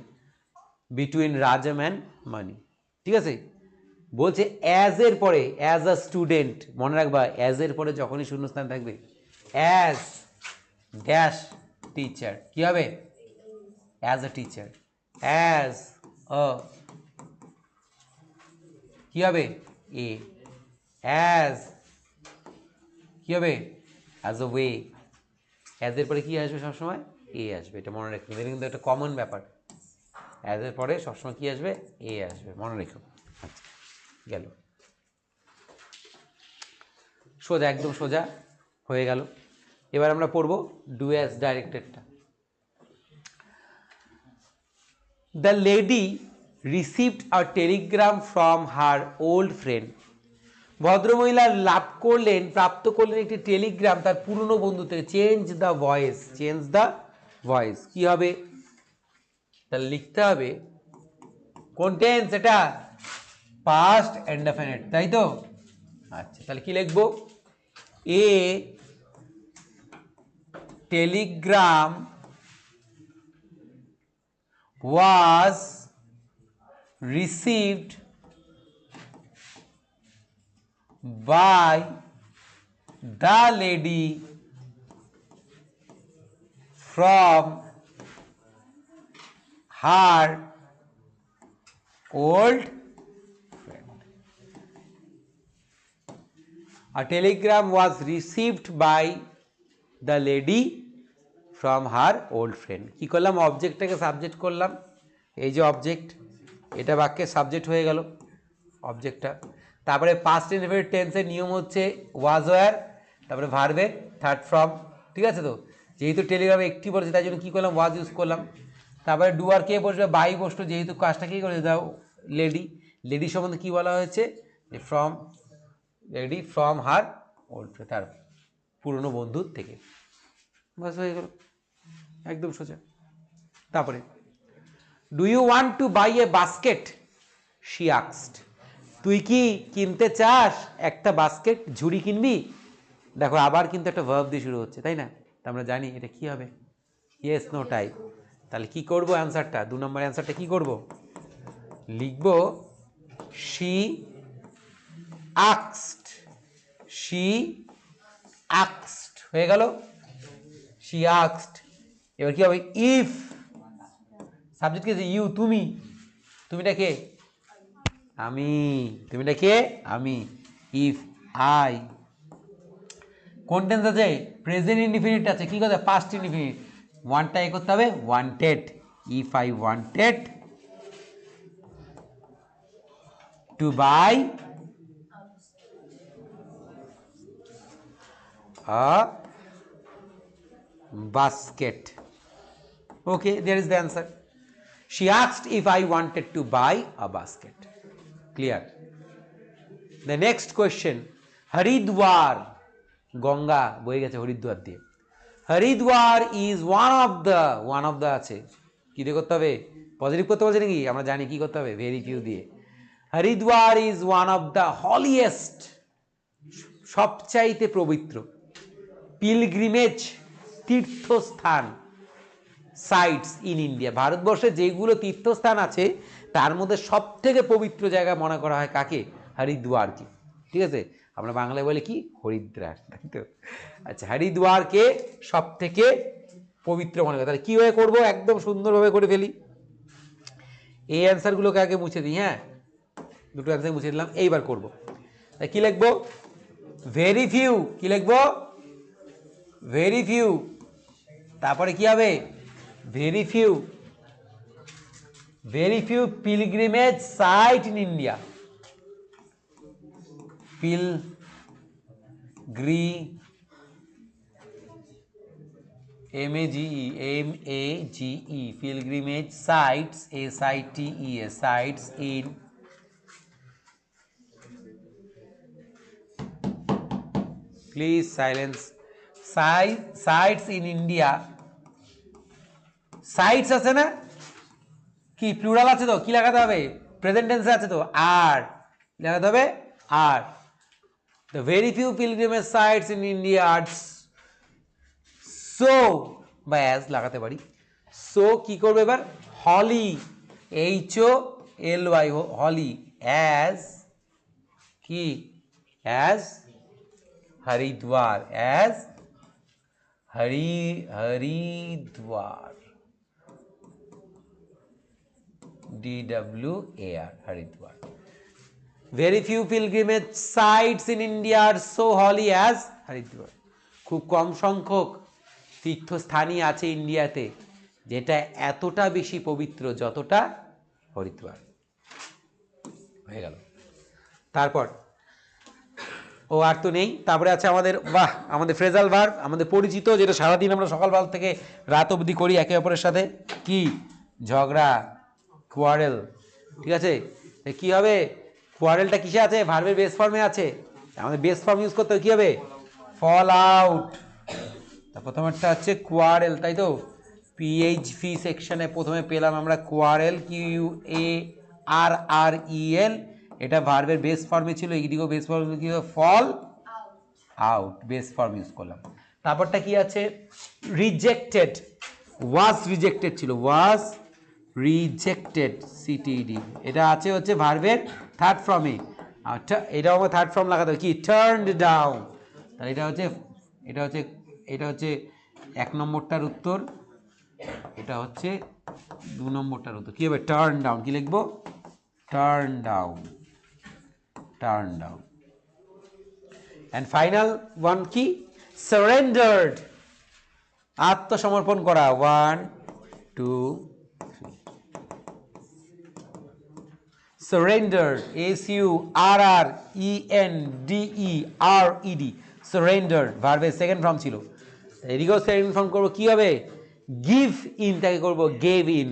between Rajam and Mani, ঠিক আছে। বলছে অ্যাজ এর পরে, অ্যাজ আ স্টুডেন্ট, মনে রাখবা অ্যাজ এর পরে যখনই শূন্যস্থান থাকবে, অ্যাজ ড্যাশ টিচার, কি হবে, as a teacher, as a, কি হবে, এ, অ্যাজ, কি হবে, অ্যাজ আ ওয়ে, অ্যাজ এর পরে কি আসবে সবসময়, এ আসবে, এটা মনে রাখবে, এটা কিন্তু একটা কমন ব্যাপার, অ্যাজ এর পরে সবসময় কি আসবে, এ আসবে, মনে রেখো। আচ্ছা, গেল, সোজা, একদম সোজা হয়ে গেল। এবার আমরা পড়ব ডু অ্যাজ ডাইরেক্টেডটা। The lady received a telegram from her old friend, ভদ্রমহিলা প্রাপ্ত করলেন একটি টেলিগ্রাম তার পুরনো বন্ধু থেকে, চেঞ্জ দ্য ভয়েস, কি হবে, তাহলে লিখতে হবে কোন টেন্স, এটা পাস্ট ইনডেফিনিট, তাই তো। আচ্ছা, তাহলে কি লিখবো, এ Telegram was received by the lady from her old friend. A telegram was received by the lady from her old friend. কী করলাম, অবজেক্টটাকে সাবজেক্ট করলাম, এই যে অবজেক্ট, এটা বাক্যের সাবজেক্ট হয়ে গেল অবজেক্টটা। তারপরে পাস্ট ইনডেফিনিট টেন্সের নিয়ম হচ্ছে ওয়াজ ওয়্যার, তারপরে ভার্বের থার্ড ফর্ম, ঠিক আছে তো। যেহেতু টেলিগ্রামে একটি বলেছে তাই জন্য কী করলাম, ওয়াজ ইউজ করলাম। তারপরে ডুয়ার কে বসবে, বাই বসলো, যেহেতু কাজটা কী করেছে দাও লেডি, লেডি সম্বন্ধে কী বলা হয়েছে, from lady from her old friend, তার পুরনো বন্ধুর থেকে। বাস হয়ে গেল, একদম সোজা। তারপরে do you want to buy a basket, she asked. তুই কি কিনতে চাস একটা বাস্কেট, ঝুড়ি কিনবি? দেখো আবার কিন্তু একটা ভার্ব দিয়ে শুরু হচ্ছে, তাই না? তা আমরা জানি এটা কি হবে, ইয়েস নো টাইপ। তাহলে কি করব অ্যান্সারটা, 2 নম্বর অ্যান্সারটা কি করব, লিখব শি আস্কড, শি আস্কড হয়ে গেল, শি আস্কড। এবার কি হবে, ইফ সাবজেক্ট কে, ইউ তুমি, তুমিটা কে, আমি, তুমিটা কে, আমি। ইফ আই, কোন টেন্স আছে, প্রেজেন্ট ইনডিফিনিট আছে, কি কথা, পাস্ট ইনডিফিনিট, ওয়ানটা এ করতে হবে, wanted. If I wanted to buy a basket. Okay, there is the answer. She asked if I wanted to buy a basket. Clear? The next question, Haridwar, Ganga বয়ে গেছে হরিদ্বার দিয়ে। Haridwar is one of the আছে, কি দিয়ে করতে হবে, positive করতে বলছে নাকি, আমরা জানি কি করতে হবে, ভেরি ফিউ দিয়ে। Haridwar is one of the holiest, সবচাইতে পবিত্র, পিলগ্রিমেজ তীর্থস্থান, সাইটস ইন ইন্ডিয়া, ভারতবর্ষে যেগুলো তীর্থস্থান আছে তার মধ্যে সব থেকে পবিত্র জায়গা মনে করা হয় কাকে, হরিদ্বারকে, ঠিক আছে। আমরা বাংলায় বলি কি, হরিদ্বার, তাই তো। আচ্ছা, হরিদ্বারকে সব থেকে পবিত্র মনে করা, তাহলে কীভাবে করবো, একদম সুন্দরভাবে করে ফেলি। এই অ্যান্সারগুলোকে আগে মুছে দিই, হ্যাঁ, দুটো অ্যান্সার মুছে দিলাম, এইবার করবো। তাই কী লিখবো, ভেরি ফিউ, কী লিখবো, ভেরি ফিউ, তারপরে কি হবে, very few, very few pilgrimage site in India, MAGE, pilgrimage sites, SITES, sites in please silence, sites in India, sites আছে না, কি প্লুরাল আছে তো, কি লাগাতে হবে, প্রেজেন্ট টেন্সে আছে তো, আর লাগাতে হবে আর। The very few pilgrimage sites in India are so, বা অ্যাজ লাগাতে পারি। সো কি করবে এবার, হলি, HOLY, হলি, অ্যাজ কি, as Haridwar, as Haridwar, DWAR, Haridwar. Very few pilgrimage sites in India are so holy as Haridwar. খুব কম সংখ্যক তীর্থস্থানই আছে ইন্ডিয়াতে যেটা এতটা বেশি পবিত্র যতটা হরিদ্বার। হয়ে গেল। তারপর ও আর তো নেই, তারপরে আছে আমাদের, বাহ, আমাদের ফ্রেজাল ভার্ব, আমাদের পরিচিত, যেটা সারাদিন আমরা সকালবেলা থেকে রাত অবধি করি একে অপরের সাথে, কি, ঝগড়া, কোয়ারেল, ঠিক আছে। কি হবে, কোয়ারেলটা কিসে আছে, ভার্বের বেস ফর্মে আছে, আমাদের বেস ফর্ম ইউজ করতে হবে, কি হবে, ফল আউট। তা প্রথমেরটা হচ্ছে কোয়ারেল, তাই তো, PHP সেকশনে প্রথমে পেলাম আমরা কোয়ারেল, QUARREL, এটা ভার্বের বেস ফর্মে ছিল, এইদিকেও বেস ফর্মে কি, fall out, base form use করলাম। তারপরটা কি আছে, রিজেক্টেড, ওয়াজ রিজেক্টেড ছিল, ওয়াজ রিজেক্টেড, CTED, এটা আছে হচ্ছে ভার্বের থার্ড ফর্মে। আচ্ছা, এটাও আমার থার্ড ফর্ম লাগাতে হবে, কি, টার্নড ডাউন। তাহলে এটা হচ্ছে 1 নম্বরটার উত্তর, এটা হচ্ছে 2 নম্বরটার উত্তর। কি হবে, টার্ন ডাউন, কি লিখবো, turn down, turn down. And final one কি, সারেন্ডার্ড, আত্মসমর্পণ করা, 1 2 3। সারেন্ডার, SURRENDERED, সারেন্ডার ভার্বের সেকেন্ড ফর্ম ছিল। এদিকেও সেকেন্ড ফর্ম করবো কি হবে? গিভ ইন, তাকে করবো গেভ ইন,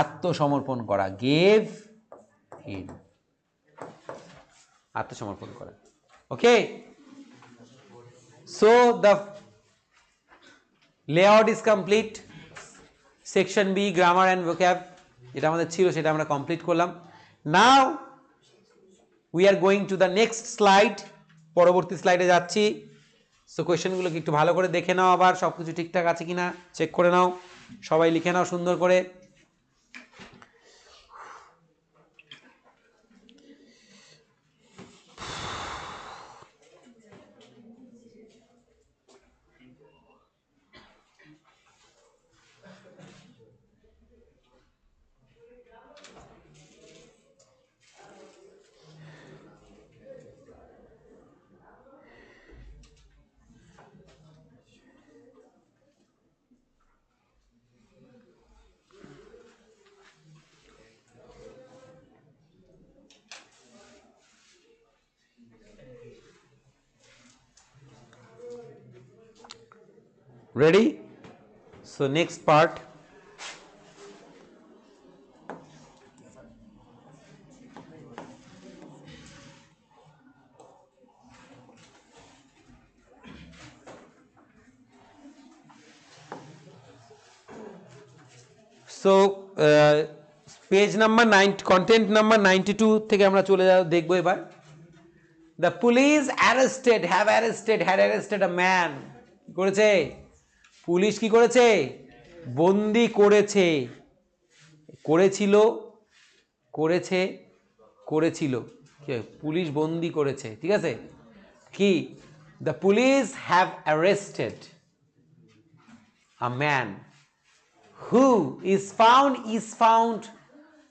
আত্মসমর্পণ করা, গেভ ইন, আত্মসমর্পণ করা। Okay, so the layout is complete. Section B, grammar and vocab, যেটা আমাদের ছিল সেটা আমরা কমপ্লিট করলাম। Now we are going to the next slide, পরবর্তী স্লাইডে যাচ্ছি। সো কোয়েশ্চেনগুলোকে একটু ভালো করে দেখে নাও, আবার সব কিছু ঠিকঠাক আছে কিনা চেক করে নাও, সবাই লিখে নাও সুন্দর করে। Ready? So next part. So page number 9, content number 92 থেকে আমরা চলে দেখবো এবার। The police had arrested a man. কি করেছে? পুলিশ কি করেছে? বন্দি করেছে, করেছিল, করেছে, করেছিল, পুলিশ বন্দি করেছে, ঠিক আছে? কি? The police have arrested a man who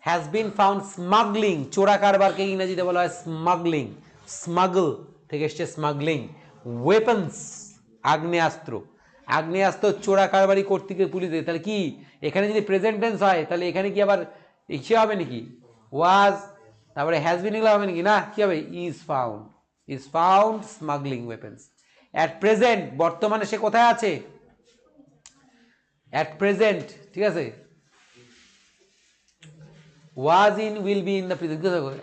has been found smuggling, চোরা কারবারকে ইংরেজিতে বলা হয় স্মাগলিং, স্মাগল থেকে এসছে স্মাগলিং, ওয়েপন্স, আগ্নেয়াস্ত্র, আগ্নেয়াস্ত্র চোরা কারবারি করতে গিয়ে পুলিশ। তাহলে কি এখানে যদি প্রেজেন্ট টেন্স হয় তাহলে এখানে কি আবার ইচ্ছে হবে নাকি? ওয়াজ, তারপরে হ্যাজ বিন, এগুলো হবে নাকি? না, কি হবে? Is found smuggling weapons. At present, বর্তমানে সে কোথায় আছে? অ্যাট প্রেজেন্ট, ঠিক আছে? Was in, will be in the present,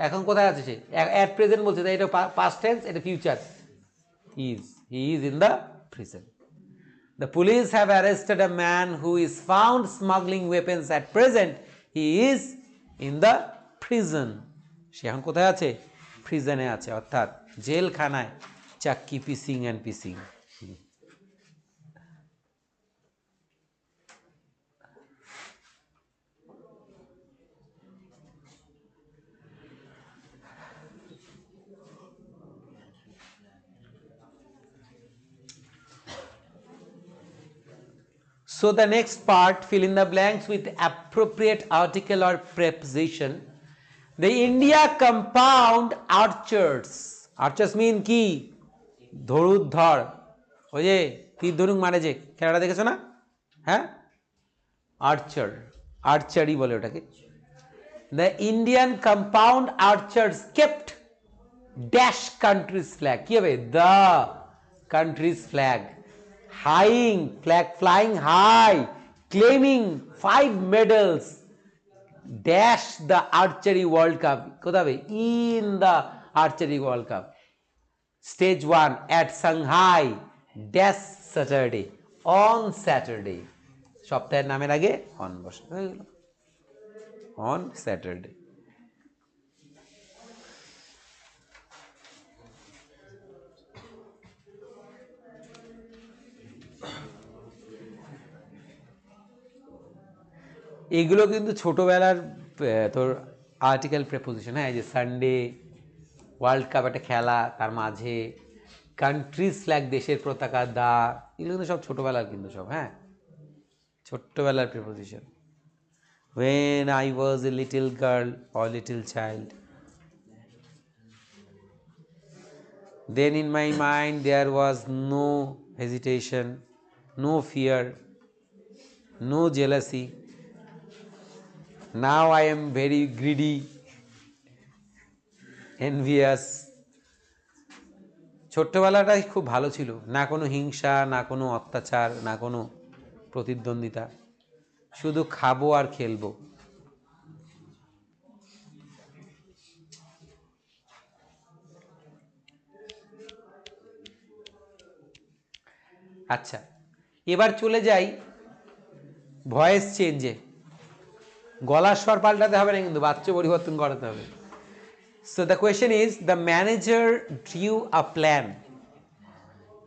এখন কোথায় আছে সে? অ্যাট প্রেজেন্ট বলছে, তাই এটা পাস্ট টেন্স, এটা future. He is in the prison. The police have arrested a man who is found smuggling weapons. At present he is in the prison. সে এখন কোথায় আছে? প্রিজনে আছে, অর্থাৎ জেলখানায় চাক্কি পিসিং and পিসিং। So the next part, fill in the blanks with appropriate article or preposition. The India compound archers. Archers mean কি? ধনুর্ধর, ওই যে তীর ধনুক মারে যে খেলাটা দেখেছো না? হ্যাঁ, আর্চার, আর্চারি বলে ওটাকে। The Indian compound archers kept dash country's flag, কি হবে? The country's flag flying high, claiming 5 medals, dash the archery world cup, কোথায় হবে? In the archery world cup, stage 1 at Shanghai, dash Saturday, on Saturday, সপ্তাহের নামের আগে on বসে, হয়ে গেল, on Saturday। এগুলো কিন্তু ছোটবেলার তোর আর্টিকেল প্রেপোজিশন। হ্যাঁ, এই যে সানডে, ওয়ার্ল্ড কাপ একটা খেলা, তার মাঝে কান্ট্রিজ ফ্ল্যাগ, দেশের পতাকা, দা, এগুলো কিন্তু সব ছোটবেলার, কিন্তু সব, হ্যাঁ, ছোট্টবেলার preposition. When I was a little girl or little child, then in my mind there was no hesitation, no fear, no jealousy, now I am very greedy, envious. ছোট্টবেলাটাই খুব ভালো ছিল, না কোনো হিংসা, না কোনো অত্যাচার, না কোনো প্রতিদ্বন্দ্বিতা, শুধু খাবো আর খেলবো। আচ্ছা, এবার চলে যাই ভয়েস চেঞ্জে। গলার স্বর পাল্টাতে হবে না কিন্তু, বাচ্চা পরিবর্তন করাতে হবে। So the question is, the manager drew a plan.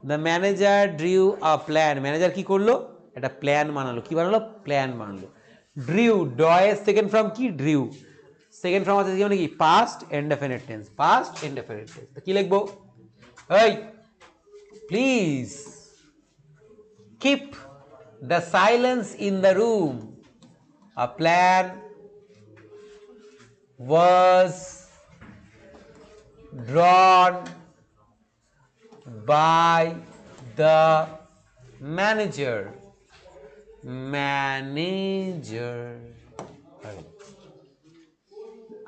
The manager drew a plan. Manager কি করলো? একটা প্ল্যান বানালো। কি বানালো? প্ল্যান বানালো। ড্রিউ, ডয়ের সেকেন্ড ফর্ম কি? ড্রিউ। সেকেন্ড ফর্ম আছে মানে কি? Past indefinite tense. Past indefinite tense. কি লিখবো? এই please keep the silence in the room. A plan was drawn by the manager.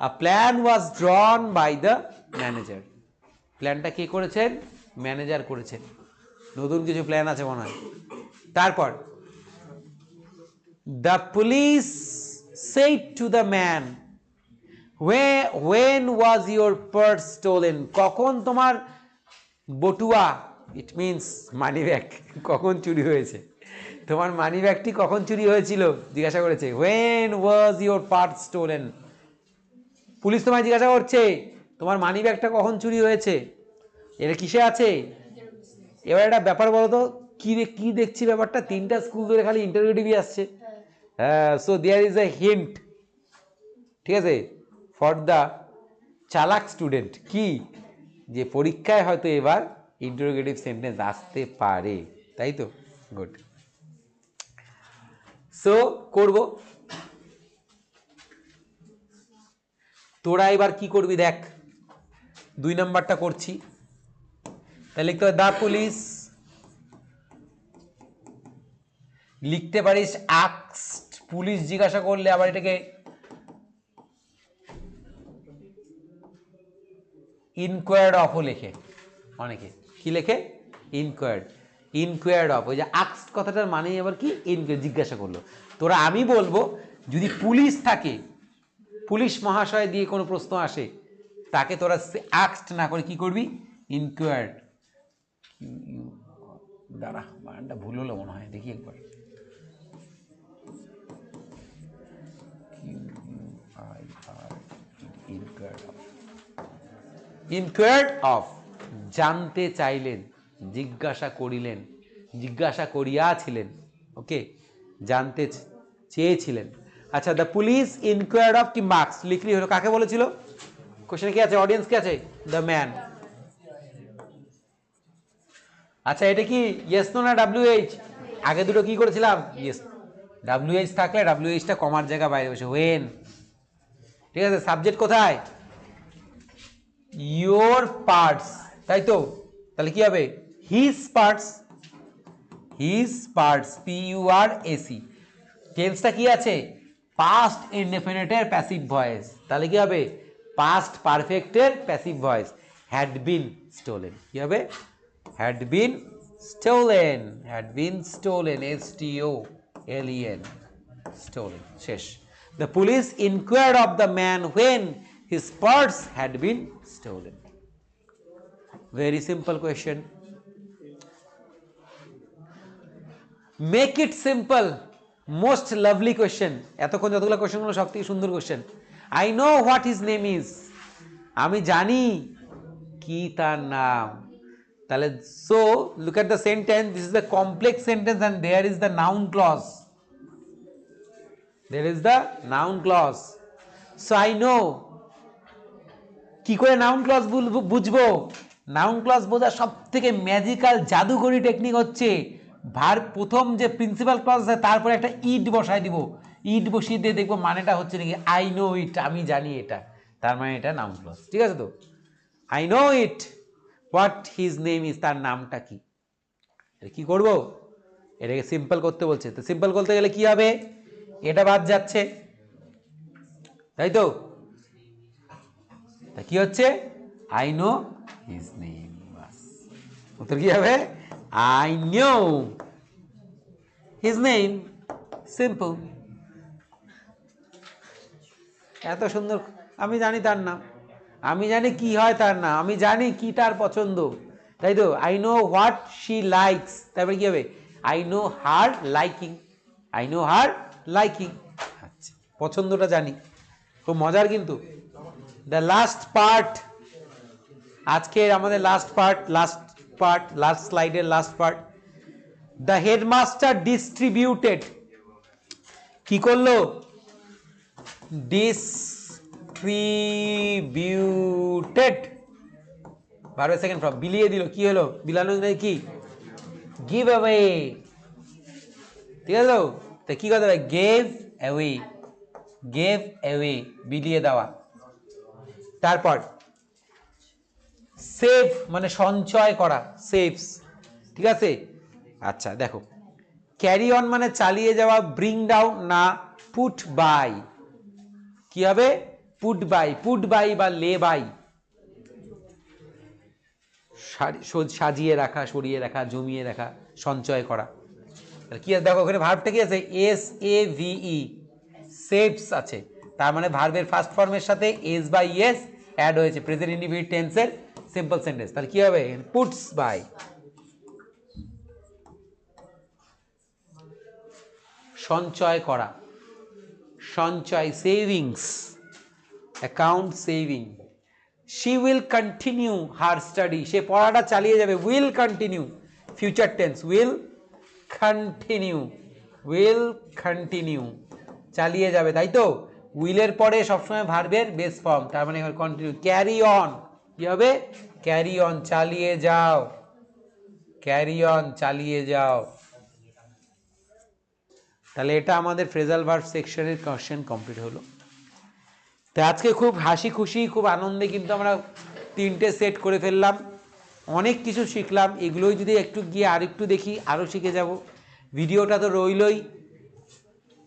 A plan was drawn by the manager. প্ল্যানটা কে করেছেন? Manager করেছেন। নতুন কিছু প্ল্যান আছে মনে হয়। তারপর, the police said to the man, when was your purse stolen? কখন তোমার বটুয়া, ইট মিনস মানি ব্যাগ, কখন চুরি হয়েছে? তোমার মানি ব্যাগটি কখন চুরি হয়েছিল জিজ্ঞাসা করেছে। when was your purse stolen? Police তোমায় জিজ্ঞাসা করছে তোমার মানি ব্যাগটা কখন চুরি হয়েছে। এটা কিসে আছে? এবার একটা ব্যাপার বলো তো, কি দেখছি ব্যাপারটা? তিনটা স্কুল ধরে খালি ইন্টারোগেটিভই আসছে। হ্যাঁ, so there is a hint, ঠিক আছে, ফর দ্য চালাক স্টুডেন্ট, কি যে পরীক্ষায় হয়তো এবার ইন্টারোগেটিভ সেন্টেন্স আসতে পারে, তাই তো? গুড। সো করব, তোরা এবার কি করবি দেখ। 2 নাম্বারটা করছি, তাহলে লিখতে হবে দ্য পুলিশ, লিখতে পারিস আস্কড। পুলিশ জিজ্ঞাসা করলে আবার এটাকে ইনকোয়ার্ড অফও লেখে অনেকে। কি লেখে? ইনকোয়ার্ড। ইনকোয়ার্ড অফ, ওই যে আস্কড কথাটার মানে আবার কি? জিজ্ঞাসা করলো। তোরা, আমি বলবো যদি পুলিশ থাকে, পুলিশ মহাশয় দিয়ে কোনো প্রশ্ন আসে, তাকে তোরা আস্কড না করে কি করবি? ইনকোয়ার্ড। দাঁড়া, বানানটা ভুল হলো মনে হয়, দেখি একবার। ইনকোয়ার্ড অফ, জানতে চাইলেন, জিজ্ঞাসা করিলেন, জিজ্ঞাসা করিয়াছিলেন, ওকে, জানতে চেয়েছিলেন। আচ্ছা, দ্য পুলিশ ইনকোয়ার্ড অফ কি মার্কস লিখলি হলো, কাকে বলেছিল? কোশ্চেনে কি আছে? অডিয়েন্স কি আছে? The man. আচ্ছা, এটা কি ইয়েস নো না WH? আগে দুটো কি করেছিলাম? ইয়েস। WH থাকলে WH টা কমার জায়গা বাইরে বসে, ওয়েন, ঠিক আছে। সাবজেক্ট কোথায়? ইয়োর পার্টস, তাই তো? তাহলে কি হবে? His parts. His parts, PURAC। টেন্সটা কি আছে? পাস্ট ইনডেফিনিটের প্যাসিভ ভয়েস। তাহলে কি হবে? পাস্ট পারফেক্টের passive voice. Had been stolen. কি হবে? Had been stolen. Had been stolen, STOLEN, stolen. শেষ। The police inquired of the man when his purse had been stolen. Very simple question. Make it simple. Most lovely question. এতক্ষণ যতগুলো question গুলো সব থেকে সুন্দর question. I know what his name is. আমি জানি কি তার নাম। তাহলে so look at the sentence. This is the complex sentence and there is the noun clause. There is the noun clause. So I know. কি করে noun clause বুঝবো? Noun clause বোঝার সব থেকে ম্যাজিক্যাল জাদুকরি টেকনিক হচ্ছে, ভার প্রথম যে প্রিন্সিপাল ক্লজ আছে তারপরে একটা ইট বসাই দিব। ইট বসিয়ে দিয়ে দেখবো মানেটা হচ্ছে নাকি আই নো ইট, আমি জানি এটা, তার মানে এটা নাউন ক্লজ। ঠিক আছে তো? I know it what his name is, তার নামটা কি? কি করব? এটাকে সিম্পল করতে বলছে, তো সিম্পল করতে গেলে কি হবে, এটা বাদ যাচ্ছে, তাই তো? তা কি হচ্ছে, আই নো হিজ নেম, বাস উত্তর কি হবে, I know his name, simple. এত সুন্দর, আমি জানি তার নাম, আমি জানি কি হয় তার নাম, আমি জানি কি তার পছন্দ, তাই তো? I know what she likes, তারপরে কি হবে, I know her liking, I know her liking. আচ্ছা, পছন্দটা জানি, খুব মজার কিন্তু। দ্য লাস্ট পার্ট, আজকের আমাদের লাস্ট স্লাইডের last part. The headmaster distributed, কি করলো, ডিস্ট্রিবিউটেড, ভার্বের সেকেন্ড ফর্ম, বিলিয়ে দিল, কি হলো, বিলানো কি, গিভ অ্যাওয়ে, ঠিক আছে তো? তা কি করতে হবে, গেভ অ্যাওয়ে, গেভ অ্যাওয়ে, বিলিয়ে দেওয়া। তারপর সেভ মানে সঞ্চয় করা, সেভস, ঠিক আছে? আচ্ছা দেখো, ক্যারি অন মানে চালিয়ে যাওয়া, ব্রিং ডাউন না পুট বাই, কি হবে, পুট বাই বা লে বাই, সাজিয়ে রাখা, সরিয়ে রাখা, জমিয়ে রাখা, সঞ্চয় করা। কি আছে দেখো, ওখানে ভার্বটা কি আছে, এস এ ভিই, সেভস আছে, তার মানে ভার্বের ফার্স্ট ফর্মের সাথে এস বাই এস অ্যাড হয়েছে, প্রেজেন্ট ইনডিফিনিট টেন্সের সিম্পল সেন্টেন্স। তাহলে কি হবে, পুটস বাই, সঞ্চয় করা, সঞ্চয়, savings, account saving. She will continue her study, সে পড়াটা চালিয়ে যাবে, will continue, future tense, will continue, will continue, চালিয়ে যাবে, তাই তো? উইলের পরে সবসময় ভার্বের বেস ফর্ম, তার মানে কন্টিনিউ। ক্যারি অন, কি হবে, ক্যারি অন, চালিয়ে যাও, ক্যারি অন, চালিয়ে যাও। তাহলে এটা আমাদের ফ্রেজাল ভার্ব সেকশনের কোশ্চেন কমপ্লিট হলো। তো আজকে খুব হাসি খুশি, খুব আনন্দে কিন্তু আমরা 3টে সেট করে ফেললাম, অনেক কিছু শিখলাম। এগুলোই যদি একটু গিয়ে আরেকটু দেখি, আরও শিখে যাব। ভিডিওটা তো রইলই,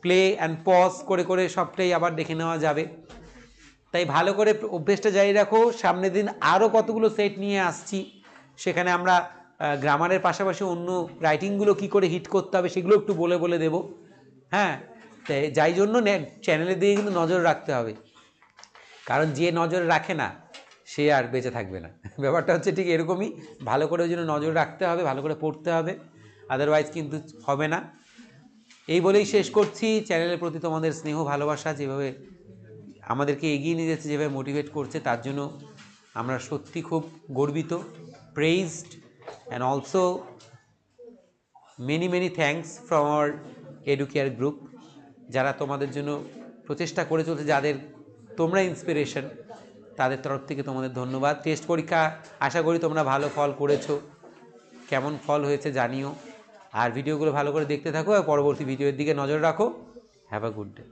প্লে অ্যান্ড পজ করে করে সবটাই আবার দেখে নেওয়া যাবে। তাই ভালো করে অভ্যেসটা জারি রাখো, সামনের দিন আরও কতগুলো সেট নিয়ে আসছি, সেখানে আমরা গ্রামারের পাশাপাশি অন্য রাইটিংগুলো কি করে হিট করতে হবে সেগুলো একটু বলে বলে দেবো। হ্যাঁ, তাই যাই জন্য চ্যানেলের দিকে কিন্তু নজর রাখতে হবে, কারণ যে নজর রাখে না সে আর বেঁচে থাকবে না। ব্যাপারটা হচ্ছে ঠিক এরকমই, ভালো করে ওই জন্য নজর রাখতে হবে, ভালো করে পড়তে হবে, আদারওয়াইজ কিন্তু হবে না। এই বলেই শেষ করছি। চ্যানেলের প্রতি তোমাদের স্নেহ ভালোবাসা যেভাবে আমাদেরকে এগিয়ে নিয়ে যাচ্ছে, যেভাবে মোটিভেট করছে, তার জন্য আমরা সত্যি খুব গর্বিত, প্রেইজড, and also many thanks from our educare group, যারা তোমাদের জন্য প্রচেষ্টা করে চলছে, যাদের তোমরা ইন্সপিরেশন, তাদের তরফ থেকে তোমাদের ধন্যবাদ। টেস্ট পরীক্ষা আশা করি তোমরা ভালো ফল করেছো, কেমন ফল হয়েছে জানিও, আর ভিডিওগুলো ভালো করে দেখতে থাকো, আর পরবর্তী ভিডিওর দিকে নজর রাখো। Have a good day.